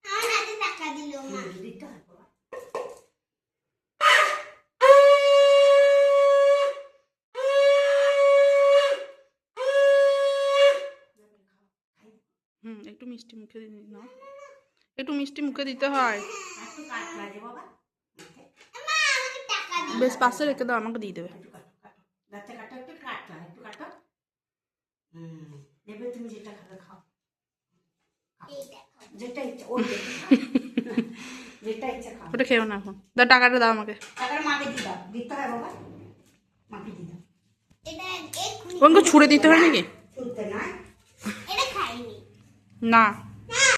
আমার হাতে টাকা দিল মা। দিতে হয় বাবা। একটু মিষ্টি মুখে দিয়ে নাও, একটু মিষ্টি মুখে দিতে হয়। একটু কাট লাগে বাবা। মা আমাকে টাকা দিল। বেশ পাশে রেখে দাও, আমাকে দিয়ে দেবে। একটু কাটো কাটো, বাচ্চা কাটো, একটু কাটো, একটু কাটো। দেবে তুমি যেটা খাবে খাও, এই দেখো। যেটা ইচ্ছা ওই যেটা ইচ্ছা খাও। ওটা খেও না এখন, দাও টাকাটা দাও আমাকে। টাকার মাকে দিয়ে দাও, দিতে হয় বাবা, মাকে দিয়ে দাও। এটা এক্ষুনি ওকে ছুঁড়ে দিতে হয় নাকি? শুনতে না এটা খাইনি। না।